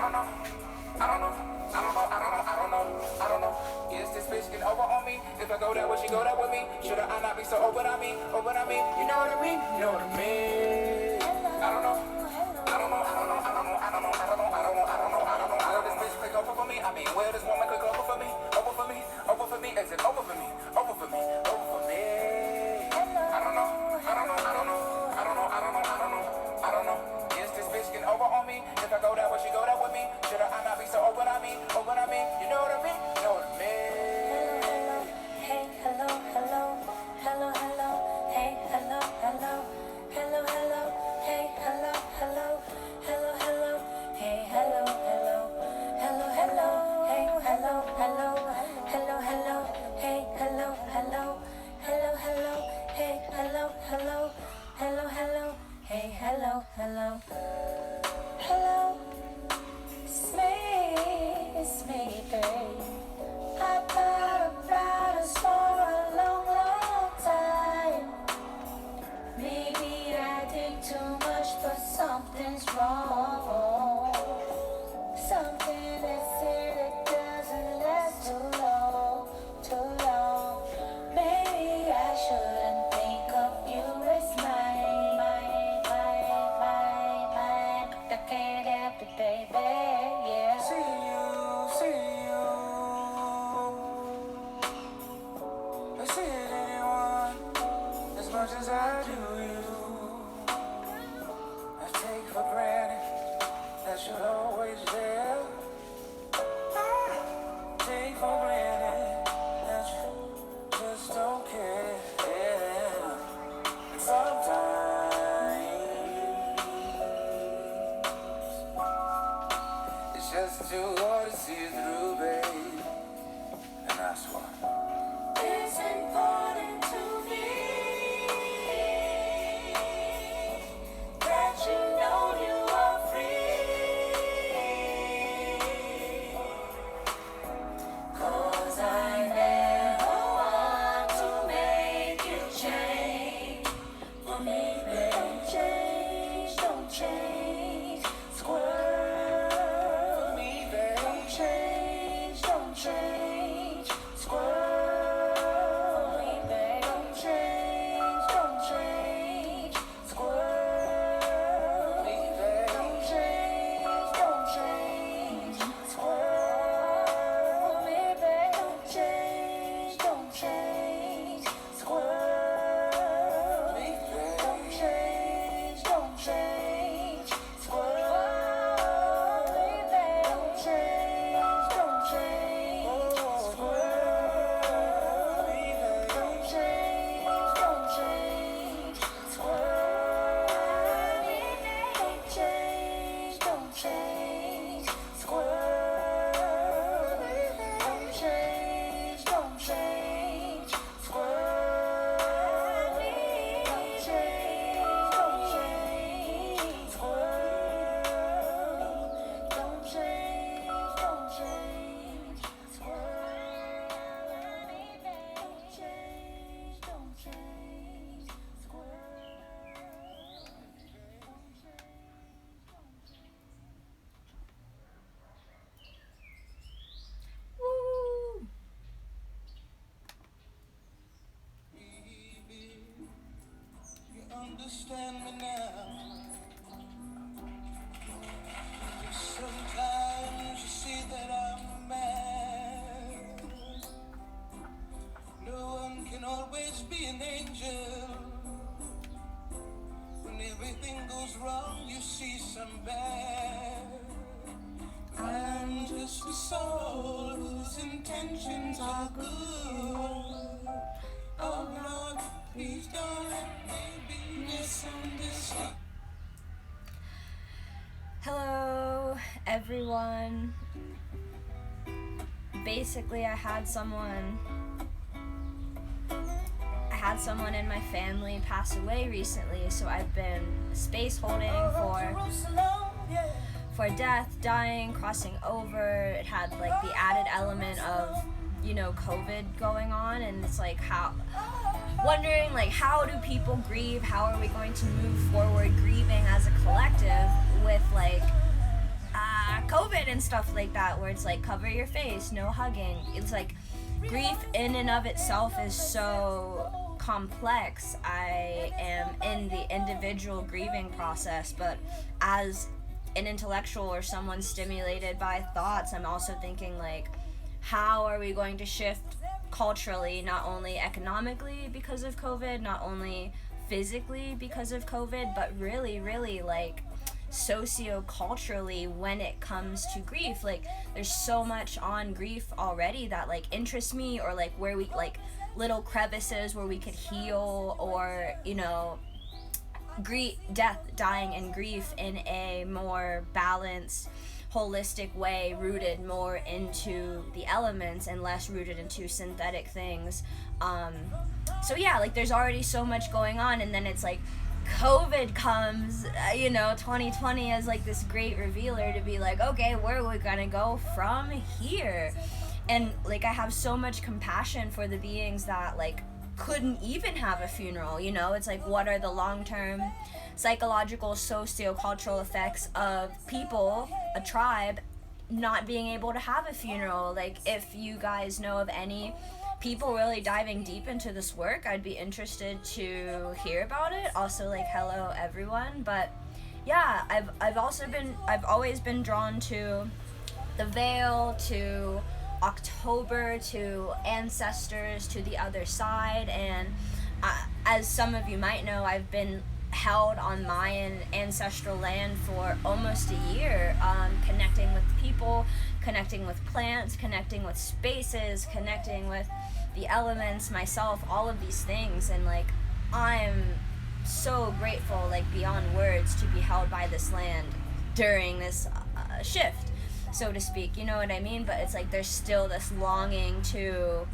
Is this bitch getting over on me? If I go there, will she go there with me? Should I not be so open on me? Open on me? You know what I mean? You know what I mean? I don't know. I know this bitch click over for me. I mean, will this woman click over for me? Over for me? Over for me? Is it over for me? Over for me? Over for me? I don't know. Is this bitch getting over on me? If I go there, will she go there with me? Should I not be so open on me? Open on me? You know what I mean? You know what I mean? Hello, it's me, babe. I've thought about us for a long, long time. Maybe I think too much, but something's wrong. Something that's here that doesn't last too long, too long. Maybe I shouldn't think of you as mine. I can't help it, baby, yeah. See you. I see it in anyone as much as I do you. I take for granted that you're always there. I take for granted that you just don't care. And sometimes it's just too hard to see through, babe. And that's why It's important to me that you know you are free. 'Cause I never want to make you change. For me, don't change, don't change. Squirrel. for me, babe. Don't change, don't change. Squirrel. Understand me now. Sometimes you see that I'm mad. No one can always be an angel. When everything goes wrong, you see some bad. I'm just a soul whose intentions are good. Oh Lord, please don't let me be misunderstood. Hello, everyone. Basically, I had someone in my family pass away recently, so I've been space holding for death, dying, crossing over. It had like the added element of, COVID going on, and it's like wondering how do people grieve? How are we going to move forward grieving as a collective with COVID and stuff like that, where it's like cover your face, no hugging. It's like grief in and of itself is so complex. I am in the individual grieving process, but as an intellectual or someone stimulated by thoughts, I'm also thinking like, how are we going to shift culturally, not only economically because of COVID, not only physically because of COVID, but really, really like socio-culturally when it comes to grief. Like there's so much on grief already that like interests me, or like where we like little crevices where we could heal, or death, dying, and grief in a more balanced, holistic way, rooted more into the elements and less rooted into synthetic things. So yeah, like there's already so much going on, and then it's like COVID comes, 2020 as like this great revealer to be like, okay, where are we gonna go from here? And like I have so much compassion for the beings that like couldn't even have a funeral. It's like, what are the long-term psychological, socio-cultural effects of people, a tribe, not being able to have a funeral? Like if you guys know of any people really diving deep into this work, I'd be interested to hear about it. Also, like, hello everyone. But yeah, I've always been drawn to the veil, to October, to ancestors, to the other side. And as some of you might know, I've been held on Mayan ancestral land for almost a year, connecting with people, connecting with plants, connecting with spaces, connecting with the elements, myself, all of these things. And like I'm so grateful, like beyond words, to be held by this land during this shift, so to speak, you know what I mean? But it's like there's still this longing to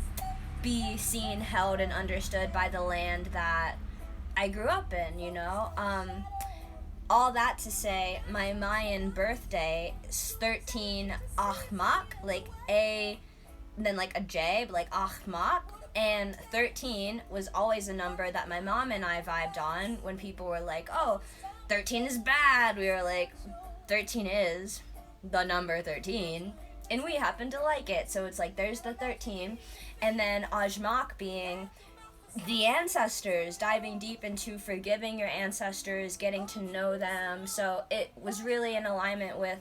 be seen, held, and understood by the land that I grew up in, all that to say, my Mayan birthday is 13 Ahmak, like a, then like a J, but like Ahmak, and 13 was always a number that my mom and I vibed on. When people were like, oh, 13 is bad, we were like, 13 is the number 13, and we happen to like it. So it's like there's the 13, and then Ajmak being the ancestors, diving deep into forgiving your ancestors, getting to know them. So it was really in alignment with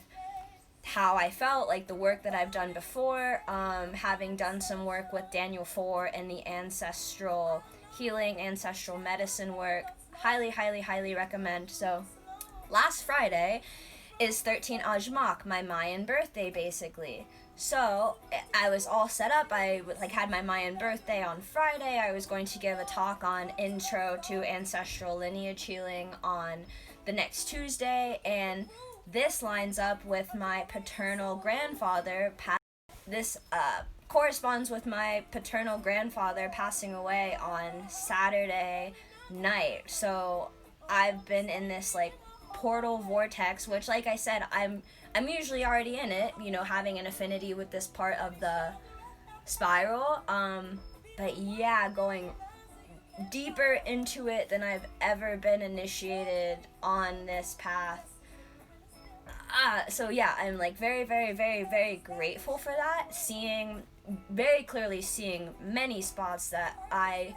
how I felt, like the work that I've done before, having done some work with Daniel Four and the ancestral healing, ancestral medicine work. Highly recommend. So last Friday is 13 Ajmak, my Mayan birthday, basically. So I was all set up. I had my Mayan birthday on Friday. I was going to give a talk on intro to ancestral lineage healing on the next Tuesday, and this lines up with my paternal grandfather. This corresponds with my paternal grandfather passing away on Saturday night. So I've been in this like portal vortex, which, like I said, I'm usually already in it, having an affinity with this part of the spiral, but yeah, going deeper into it than I've ever been initiated on this path. So yeah, I'm like very grateful for that, very clearly seeing many spots that I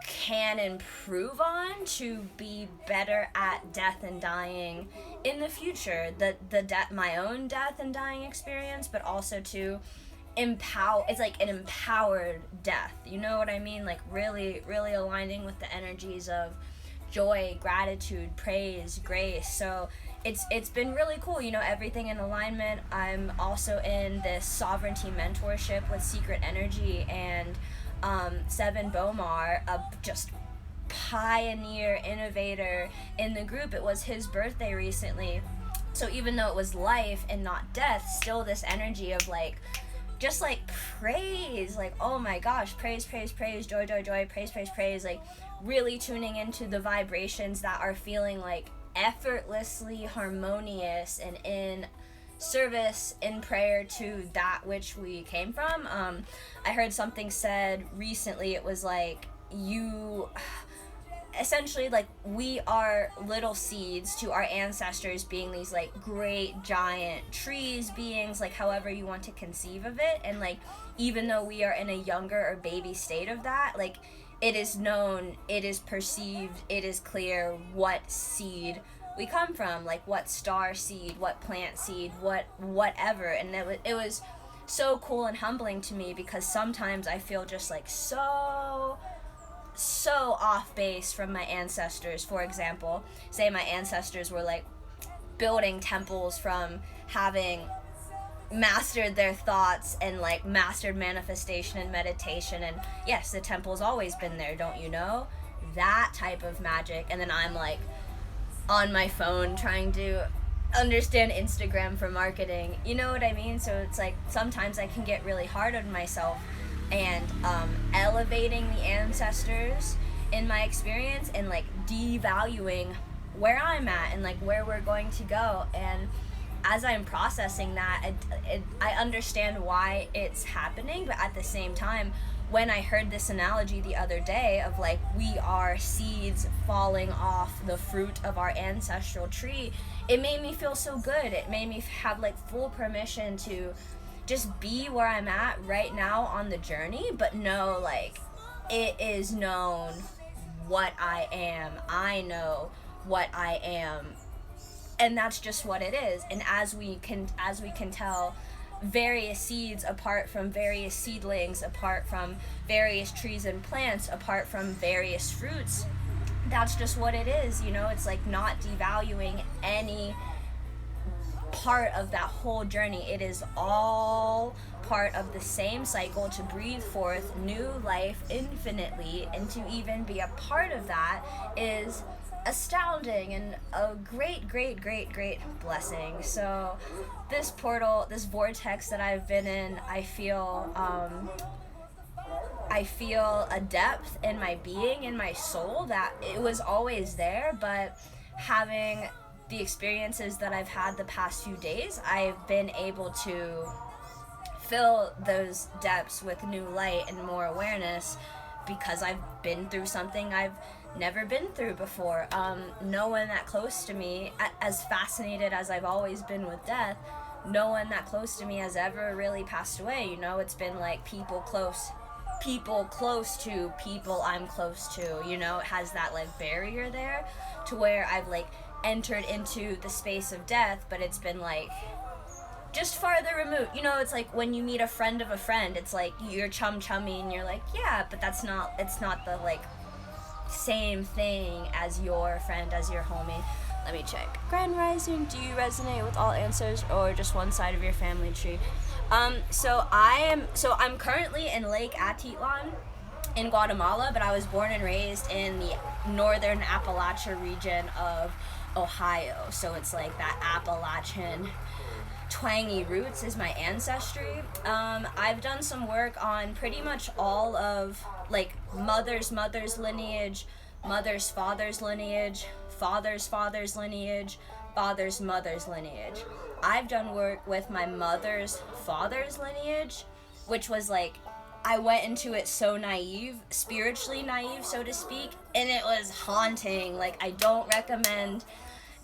can improve on to be better at death and dying in the future, my own death and dying experience, but also to empower. It's like an empowered death, you know what I mean? Like really aligning with the energies of joy, gratitude, praise, grace. So it's been really cool, everything in alignment. I'm also in this sovereignty mentorship with Secret Energy and Seven Bomar, a just pioneer innovator in the group. It was his birthday recently, so even though it was life and not death, still this energy of like just like praise, like oh my gosh, praise, joy, praise, like really tuning into the vibrations that are feeling like effortlessly harmonious and in service, in prayer to that which we came from. I heard something said recently, it was like essentially, like, we are little seeds to our ancestors being these, like, great giant trees, beings, like, however you want to conceive of it. And, like, even though we are in a younger or baby state of that, like, it is known, it is perceived, it is clear what seed we come from, like what star seed, what plant seed, whatever. And it was so cool and humbling to me, because sometimes I feel just like so off base from my ancestors. For example, say my ancestors were like building temples from having mastered their thoughts and like mastered manifestation and meditation, and yes, the temple's always been there, don't you know, that type of magic. And then I'm like on my phone trying to understand Instagram for marketing, you know what I mean? So it's like sometimes I can get really hard on myself, and elevating the ancestors in my experience and like devaluing where I'm at and like where we're going to go. And as I'm processing that, I understand why it's happening, but at the same time, when I heard this analogy the other day of like we are seeds falling off the fruit of our ancestral tree, it made me feel so good. It made me have like full permission to just be where I'm at right now on the journey, but know like it is known what I am. I know what I am, and that's just what it is. And as we can tell various seeds apart from various seedlings, apart from various trees and plants, apart from various fruits, that's just what it is, you know. It's like not devaluing any part of that whole journey. It is all part of the same cycle to breathe forth new life infinitely, and to even be a part of that is astounding and a great blessing. So this portal, this vortex that I've been in, I feel a depth in my being, in my soul, that it was always there, but having the experiences that I've had the past few days, I've been able to fill those depths with new light and more awareness, because I've been through something I've never been through before. No one that close to me, as fascinated as I've always been with death, no one that close to me has ever really passed away, you know. It's been like people close to people I'm close to, you know. It has that like barrier there to where I've like entered into the space of death, but it's been like just farther removed, you know. It's like when you meet a friend of a friend, it's like you're chummy and you're like, yeah, but it's not the like same thing as your friend, as your homie. Let me check. Grand Rising, do you resonate with all answers or just one side of your family tree? So I'm currently in Lake Atitlan in Guatemala, but I was born and raised in the northern Appalachia region of Ohio. So it's like that Appalachian twangy roots is my ancestry. I've done some work on pretty much all of like mother's lineage, mother's father's lineage, father's lineage, father's mother's lineage. I've done work with my mother's father's lineage, which was like, I went into it so naive, spiritually naive, so to speak, and it was haunting. Like, I don't recommend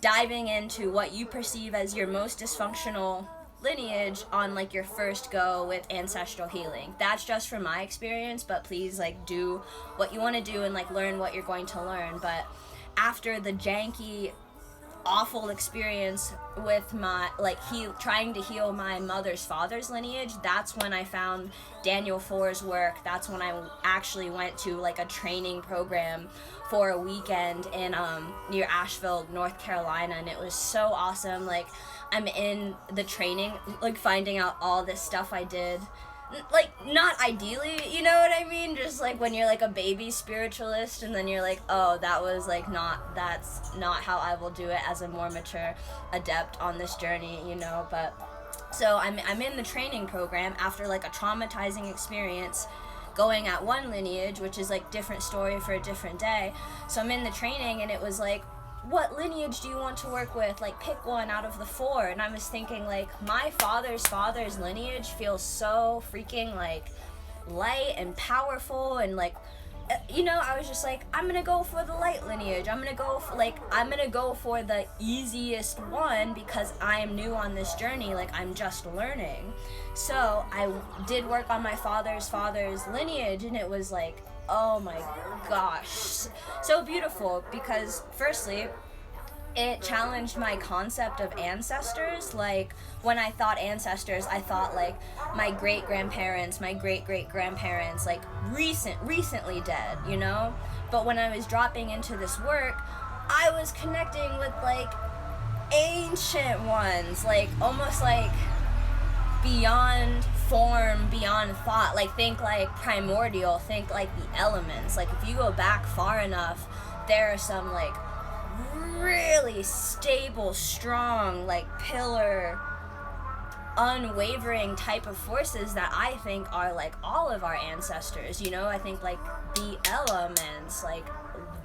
diving into what you perceive as your most dysfunctional lineage on like your first go with ancestral healing. That's just from my experience, but please like do what you want to do and like learn what you're going to learn. But after the janky, awful experience with my like trying to heal my mother's father's lineage, that's when I found Daniel Four's work. That's when I actually went to like a training program for a weekend in near Asheville, North Carolina, and it was so awesome. Like, I'm in the training, like finding out all this stuff I did, like not ideally, you know what I mean, just like when you're like a baby spiritualist and then you're like, oh, that's not how I will do it as a more mature adept on this journey, you know. But so I'm in the training program after like a traumatizing experience going at one lineage, which is like different story for a different day. So I'm in the training and it was like, what lineage do you want to work with? Like, pick one out of the 4. And I was thinking, like, my father's lineage feels so freaking, like, light and powerful and, like, I was just like, I'm gonna go for the light lineage. I'm gonna go for the easiest one because I am new on this journey. Like, I'm just learning. So I did work on my father's lineage, and it was like, oh my gosh, so beautiful, because firstly, it challenged my concept of ancestors. Like, when I thought ancestors, I thought like my great-grandparents, my great-great-grandparents, like recently dead, But when I was dropping into this work, I was connecting with like ancient ones, like almost like beyond form, beyond thought. Like, think like primordial, think like the elements. Like, if you go back far enough, there are some like really stable, strong, like pillar, unwavering type of forces that I think are like all of our ancestors. I think like the elements, like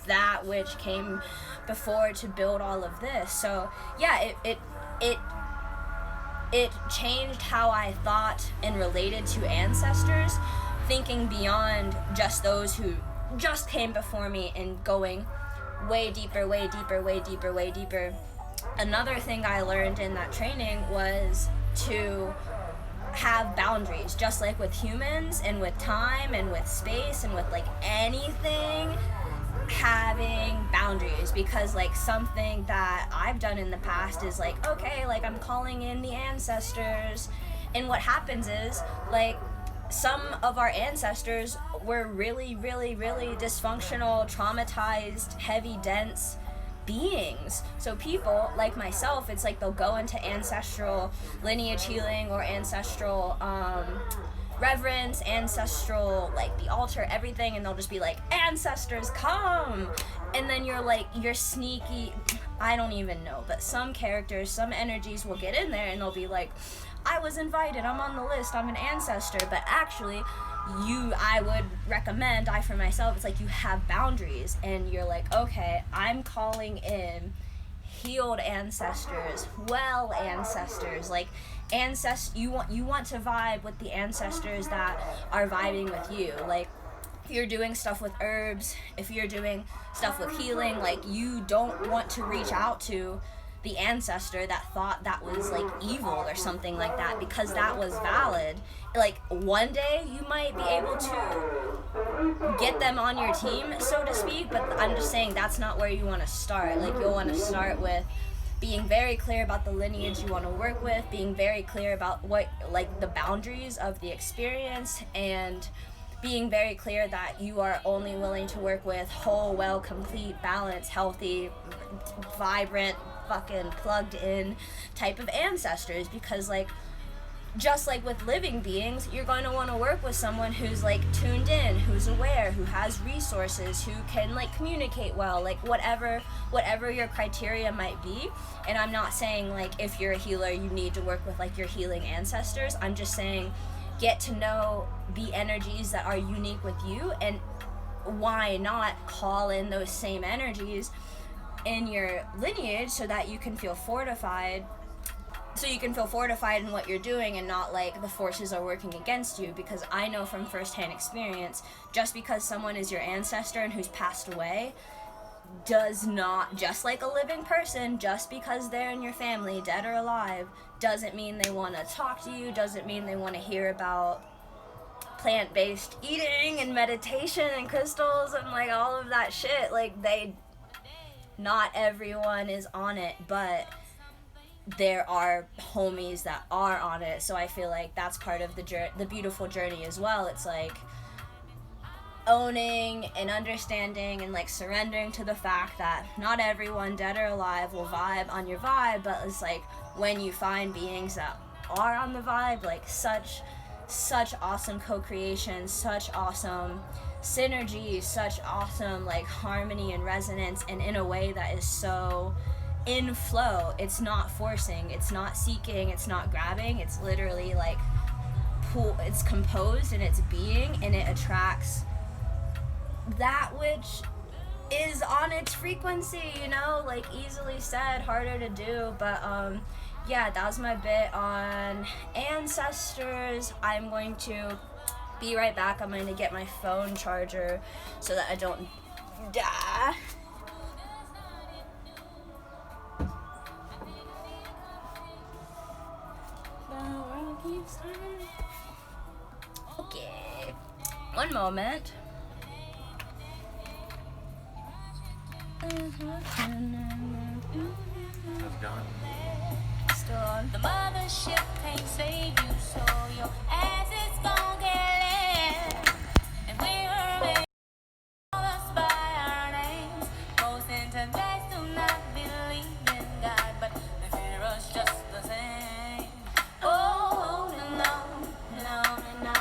that which came before to build all of this. So yeah, it changed how I thought and related to ancestors, thinking beyond just those who just came before me and going way deeper, way deeper, way deeper, way deeper. Another thing I learned in that training was to have boundaries, just like with humans and with time and with space and with like anything, having boundaries. Because like something that I've done in the past is like, okay, like I'm calling in the ancestors, and what happens is like some of our ancestors were really, really, really dysfunctional, traumatized, heavy, dense beings. So people like myself, it's like they'll go into ancestral lineage healing or ancestral reverence, ancestral, like the altar, everything, and they'll just be like, ancestors come, and then you're sneaky, I don't even know, but some characters, some energies will get in there and they'll be like, I was invited, I'm on the list, I'm an ancestor. But actually, I would recommend, for myself, it's like you have boundaries, and you're like, okay, I'm calling in healed ancestors, well ancestors, like you want to vibe with the ancestors that are vibing with you. Like, if you're doing stuff with herbs, if you're doing stuff with healing, like you don't want to reach out to the ancestor that thought that was like evil or something like that, because that was valid. Like, one day you might be able to get them on your team, so to speak, but I'm just saying that's not where you want to start. Like, you'll want to start with being very clear about the lineage you want to work with, being very clear about what, like, the boundaries of the experience, and being very clear that you are only willing to work with whole, well, complete, balanced, healthy, vibrant, fucking plugged in type of ancestors. Because like, just like with living beings, you're going to want to work with someone who's like tuned in, who's aware, who has resources, who can like communicate well, like whatever your criteria might be. And I'm not saying like if you're a healer you need to work with like your healing ancestors. I'm just saying get to know the energies that are unique with you, and why not call in those same energies in your lineage so that you can feel fortified in what you're doing, and not like the forces are working against you. Because I know from firsthand experience, just because someone is your ancestor and who's passed away does not, just like a living person, just because they're in your family, dead or alive, doesn't mean they want to talk to you, doesn't mean they want to hear about plant-based eating and meditation and crystals and like all of that shit. Like, not everyone is on it, but there are homies that are on it. So I feel like that's part of the beautiful journey as well. It's like owning and understanding and like surrendering to the fact that not everyone, dead or alive, will vibe on your vibe. But it's like when you find beings that are on the vibe, like such awesome co-creation, such awesome synergy, such awesome like harmony and resonance, and in a way that is so in flow. It's not forcing, it's not seeking, it's not grabbing, it's literally like it's composed and it's being, and it attracts that which is on its frequency, like easily said, harder to do. But yeah, that was my bit on ancestors. I'm going to Be right back. I'm going to get my phone charger so that I don't die. Okay. One moment. How's it going? Still on. The mothership can't save you, so your ass is gon' get lit. And we were made all us by our names. Most intellects do not believe in God, but they fear us just the same. Oh, no, no, no, no.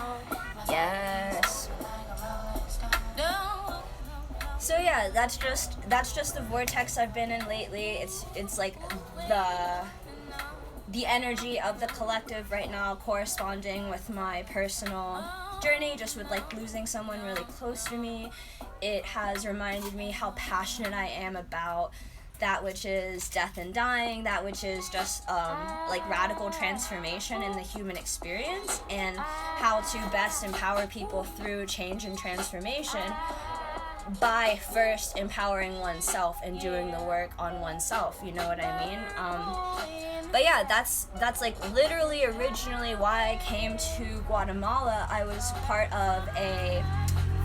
Yes. No. So yeah, that's just the vortex I've been in lately. It's like the energy of the collective right now corresponding with my personal journey, just with like losing someone really close to me. It has reminded me how passionate I am about that which is death and dying, that which is just like radical transformation in the human experience, and how to best empower people through change and transformation by first empowering oneself and doing the work on oneself, you know what I mean? But yeah, that's like literally originally why I came to Guatemala. I was part of a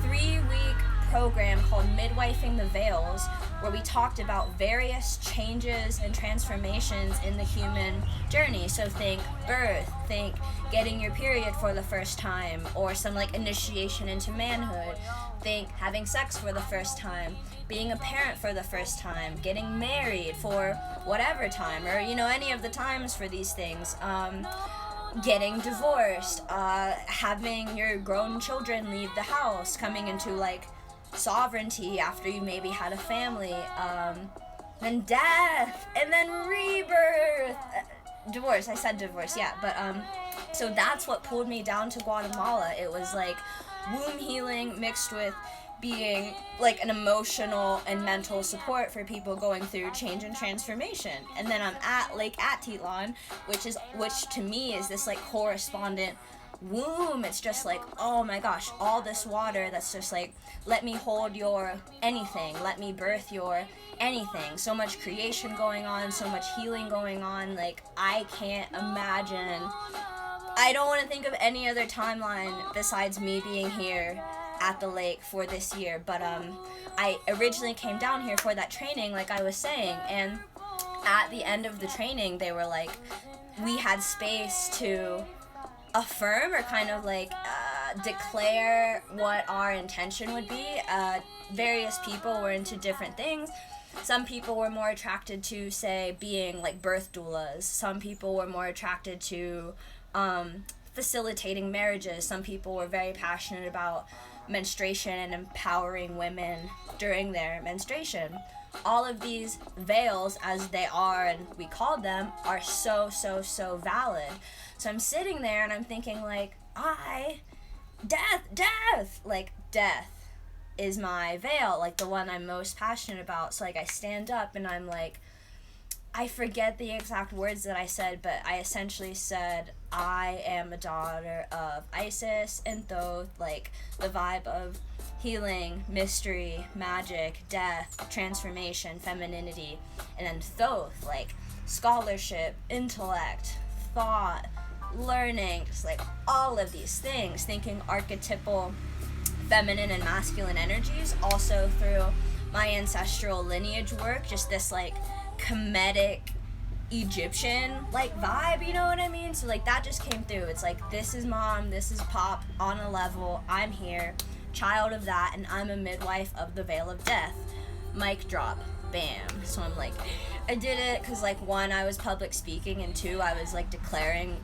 3-week program called Midwifing the Veils, where we talked about various changes and transformations in the human journey. So think birth, think getting your period for the first time, or some like initiation into manhood. Think having sex for the first time, being a parent for the first time, getting married for whatever time, or you know, any of the times for these things. Getting divorced, having your grown children leave the house, coming into like sovereignty after you maybe had a family, then death, and then rebirth. Divorce, I said divorce, yeah, but so that's what pulled me down to Guatemala. It was like womb healing mixed with being like an emotional and mental support for people going through change and transformation. And then I'm at Lake Atitlan, which to me is this like correspondent womb. It's just like, oh my gosh, all this water that's just like, let me hold your anything, let me birth your anything. So much creation going on, so much healing going on. Like, I can't imagine, I don't want to think of any other timeline besides me being here at the lake for this year. But I originally came down here for that training, like I was saying, and at the end of the training they were like, we had space to affirm or kind of like declare what our intention would be. Various people were into different things. Some people were more attracted to, say, being like birth doulas. Some people were more attracted to facilitating marriages. Some people were very passionate about menstruation and empowering women during their menstruation. All of these veils, as they are and we call them, are so valid. So I'm sitting there and I'm thinking like, death is my veil, like the one I'm most passionate about. So like I stand up and I'm like, I forget the exact words that I said, but I essentially said, I am a daughter of Isis and Thoth, like the vibe of healing, mystery, magic, death, transformation, femininity, and then Thoth, like scholarship, intellect, thought, learning, just like all of these things, thinking archetypal feminine and masculine energies, also through my ancestral lineage work, just this like Kemetic Egyptian like vibe, you know what I mean? So like that just came through. It's like, this is mom, this is pop on a level, I'm here, child of that, and I'm a midwife of the veil of death. Mic drop, bam. So I'm like, I did it because like, one, I was public speaking, and two, I was like declaring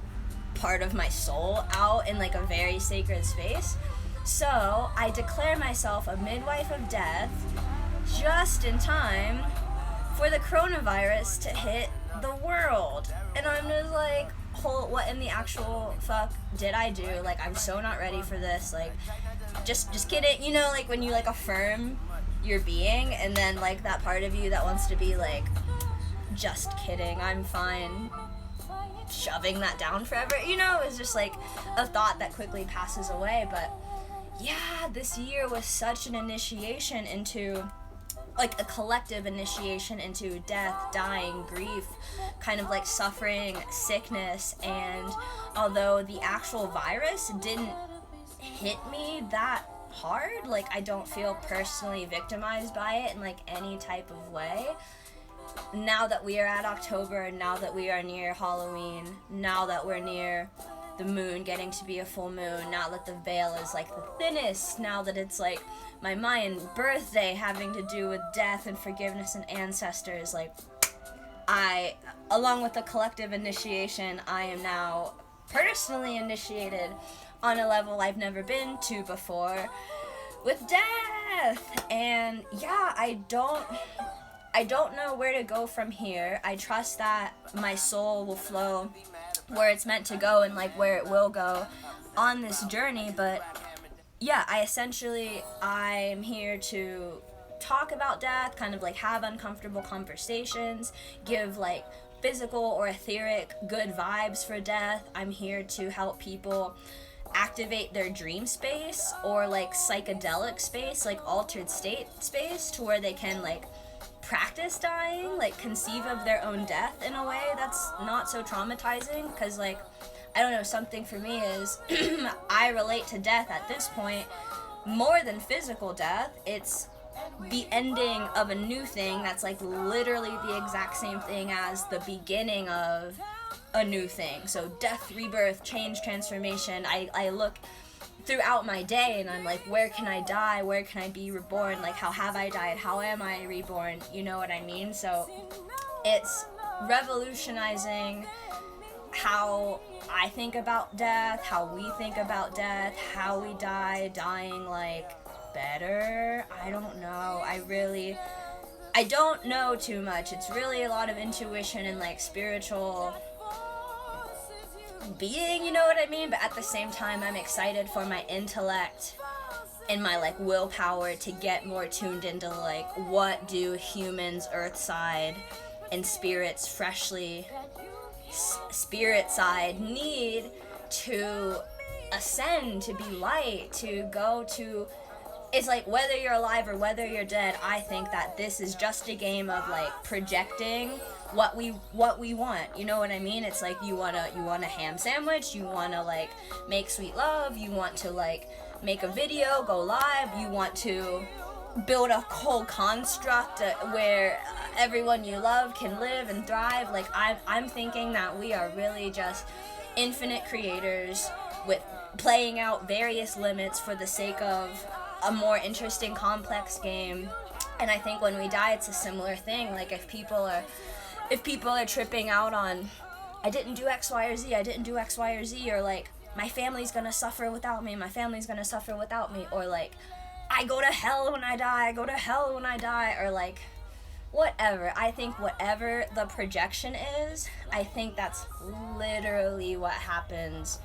part of my soul out in like a very sacred space. So I declare myself a midwife of death just in time for the coronavirus to hit the world. And I'm just like, what in the actual fuck did I do? Like, I'm so not ready for this. Like, just kidding. You know, like when you like affirm your being, and then like that part of you that wants to be like, just kidding, I'm fine. shoving that down forever. You know, it's just like a thought that quickly passes away. But yeah, this year was such an initiation into, like a collective initiation into death, dying, grief, kind of like suffering, sickness. And although the actual virus didn't hit me that hard, like I don't feel personally victimized by it in like any type of way. Now that we are at October, now that we are near Halloween, now that we're near the moon getting to be a full moon, now that the veil is like the thinnest, now that it's like my Mayan birthday having to do with death and forgiveness and ancestors, like I, along with the collective initiation, I am now personally initiated on a level I've never been to before with death. And yeah, I don't know where to go from here. I trust that my soul will flow where it's meant to go and like where it will go on this journey. But yeah, I'm here to talk about death, kind of like have uncomfortable conversations, give like physical or etheric good vibes for death. I'm here to help people activate their dream space or like psychedelic space, like altered state space, to where they can like practice dying, like conceive of their own death in a way that's not so traumatizing. Because like, I don't know, something for me is I relate to death at this point more than physical death. It's the ending of a new thing that's like literally the exact same thing as the beginning of a new thing. So death, rebirth, change, transformation. I look throughout my day and I'm like, where can I die? Where can I be reborn? Like, how have I died? How am I reborn? You know what I mean? So it's revolutionizing how I think about death, how we think about death, how we die, dying like better. I don't know. I don't know too much. It's really a lot of intuition and like spiritual being, you know what I mean? But at the same time, I'm excited for my intellect and my like willpower to get more tuned into like, what do humans, earth side, and spirits freshly spirit side need to ascend, to be light, to go to. It's like, whether you're alive or whether you're dead, I think that this is just a game of like projecting what we want. You know what I mean? It's like, you want a ham sandwich, you want to like make sweet love, you want to like make a video, go live, you want to build a whole construct where everyone you love can live and thrive. Like, I'm thinking that we are really just infinite creators with playing out various limits for the sake of a more interesting, complex game. And I think when we die, it's a similar thing. Like, if people are tripping out on, I didn't do X, Y, or Z, or like, my family's gonna suffer without me, or like, I go to hell when I die, or like, whatever. I think whatever the projection is, I think that's literally what happens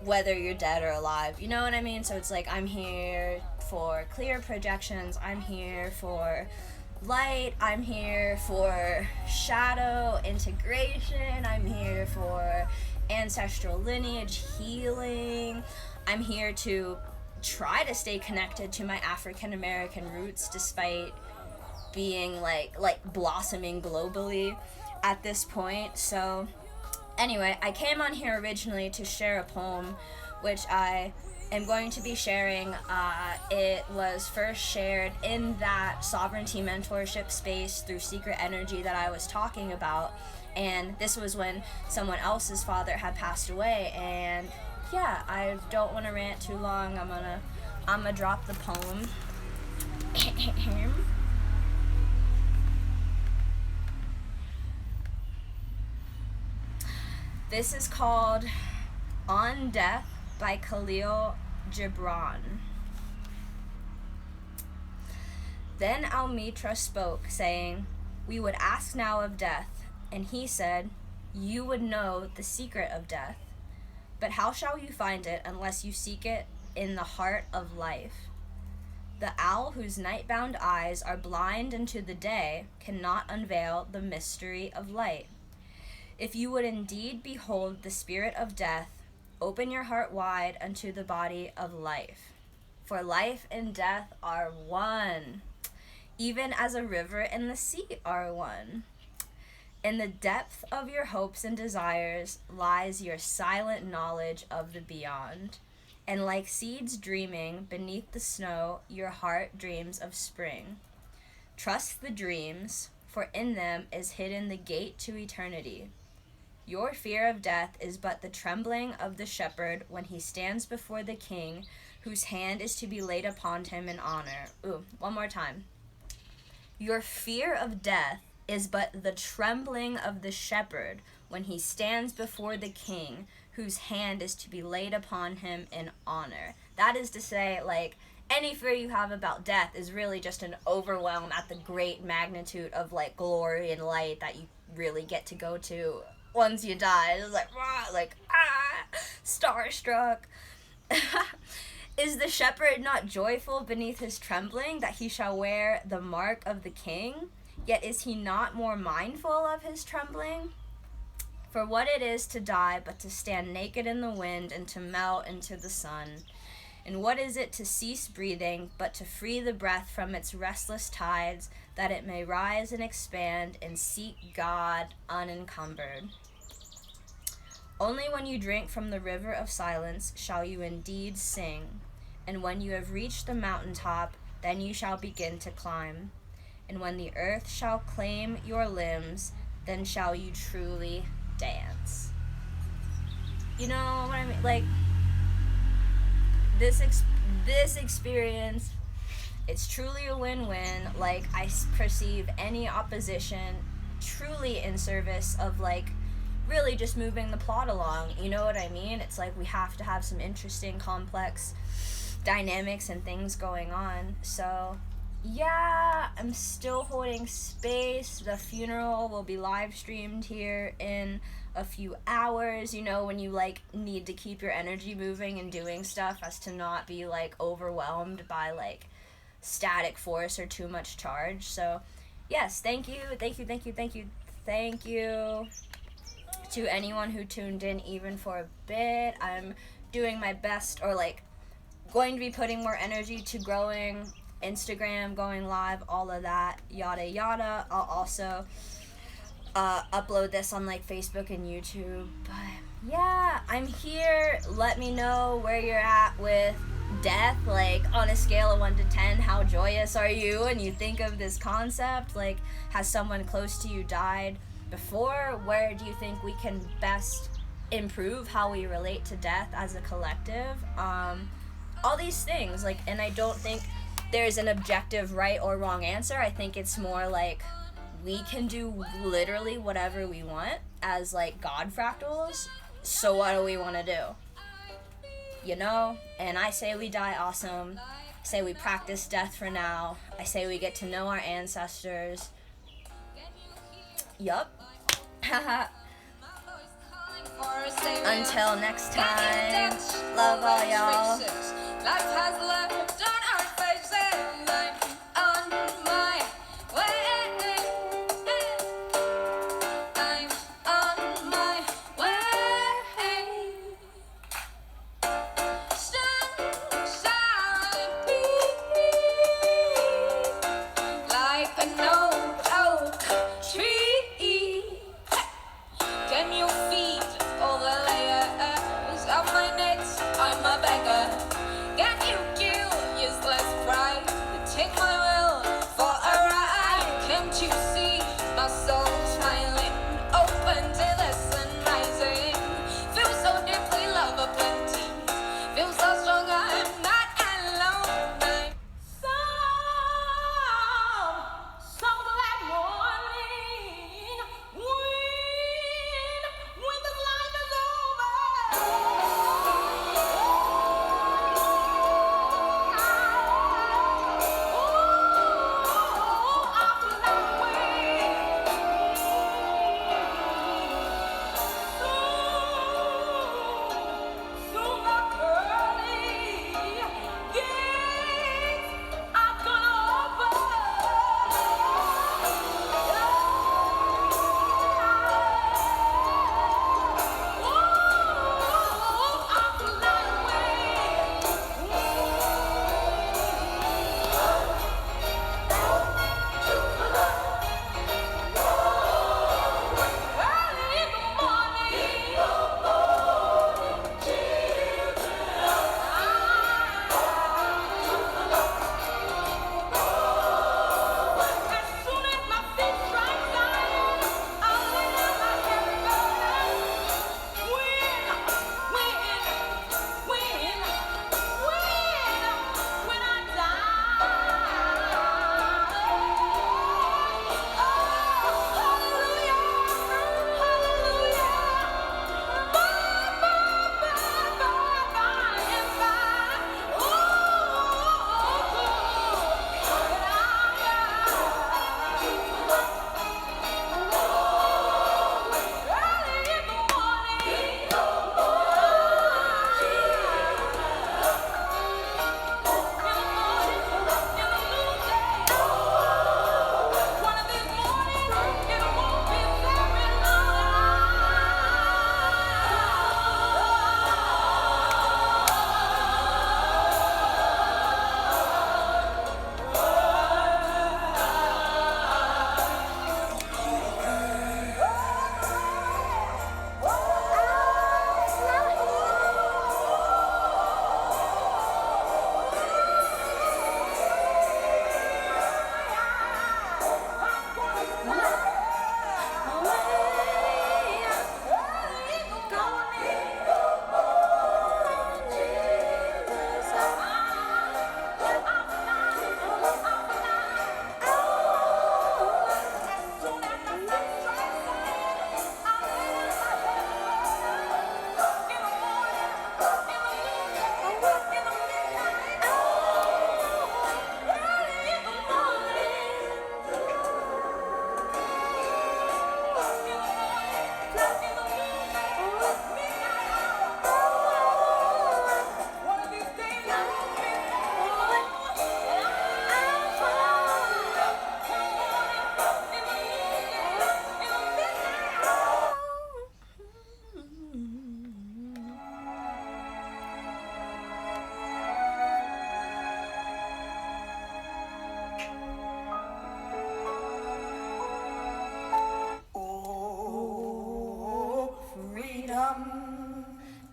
whether you're dead or alive. You know what I mean? So it's like, I'm here for clear projections, I'm here for light, I'm here for shadow integration, I'm here for ancestral lineage healing, I'm here to try to stay connected to my African American roots despite being like blossoming globally at this point. So anyway, I came on here originally to share a poem, which I am going to be sharing. It was first shared in that sovereignty mentorship space through Secret Energy that I was talking about, and this was when someone else's father had passed away. And yeah, I don't want to rant too long. I'm gonna drop the poem. This is called On Death by Khalil Gibran. Then Al-Mitra spoke, saying, "We would ask now of death." And he said, "You would know the secret of death. But how shall you find it unless you seek it in the heart of life? The owl whose night-bound eyes are blind into the day cannot unveil the mystery of light. If you would indeed behold the spirit of death, open your heart wide unto the body of life. For life and death are one, even as a river and the sea are one. In the depth of your hopes and desires lies your silent knowledge of the beyond. And like seeds dreaming beneath the snow, your heart dreams of spring. Trust the dreams, for in them is hidden the gate to eternity. Your fear of death is but the trembling of the shepherd when he stands before the king, whose hand is to be laid upon him in honor. Ooh, one more time. Your fear of death is but the trembling of the shepherd when he stands before the king, whose hand is to be laid upon him in honor. That is to say, like, any fear you have about death is really just an overwhelm at the great magnitude of, like, glory and light that you really get to go to once you die. It's like, starstruck. Is the shepherd not joyful beneath his trembling that he shall wear the mark of the king? Yet is he not more mindful of his trembling? For what it is to die but to stand naked in the wind and to melt into the sun? And what is it to cease breathing but to free the breath from its restless tides, that it may rise and expand and seek God unencumbered? Only when you drink from the river of silence shall you indeed sing, and when you have reached the mountaintop, then you shall begin to climb. And when the earth shall claim your limbs, then shall you truly dance. You know what I mean? Like, this experience, it's truly a win-win. Like, I perceive any opposition truly in service of, like, really just moving the plot along. You know what I mean? It's like we have to have some interesting, complex dynamics and things going on. So yeah, I'm still holding space. The funeral will be live streamed here in a few hours. You know, when you, like, need to keep your energy moving and doing stuff as to not be, like, overwhelmed by, like, static force or too much charge. So yes, thank you to anyone who tuned in even for a bit. I'm doing my best, or, like, going to be putting more energy to growing Instagram, going live, all of that, yada yada. I'll also upload this on, like, Facebook and YouTube. But yeah, I'm here. Let me know where you're at with death. Like, on a scale of 1 to 10, how joyous are you when you think of this concept? Like, has someone close to you died before? Where do you think we can best improve how we relate to death as a collective? All these things, like, and I don't think there's an objective right or wrong answer. I think it's more like we can do literally whatever we want as, like, God fractals. So what do we want to do? You know? And I say we die awesome. I say we practice death for now. I say we get to know our ancestors. Yup. Until next time, love all y'all. Life has left on our faces. I'm on my way. I'm on my way. Sunshine beat like an oak tree. Can you feel all the layers of my knits? I'm a beggar. Can you kill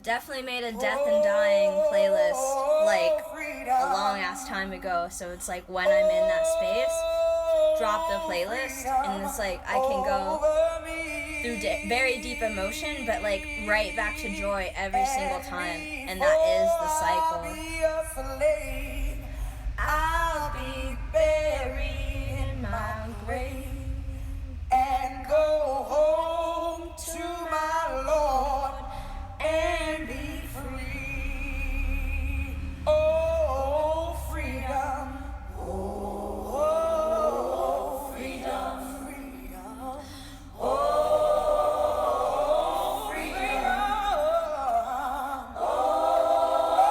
Definitely made a death and dying playlist like a long ass time ago. So it's like when I'm in that space, drop the playlist, and it's like I can go through very deep emotion, but like right back to joy every single time, and that is the cycle. I'll be buried in my grave and go home to my Lord and be free. Oh, freedom. Oh, freedom. Freedom. Oh, freedom. Oh,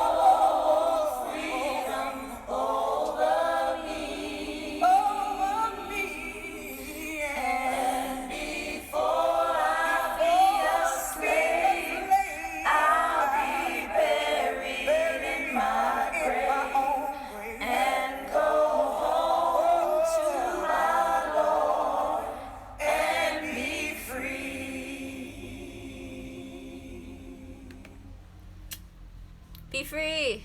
freedom over me. And before I be a slave, I'll be buried in my grave and go home to my Lord and be free. Be free.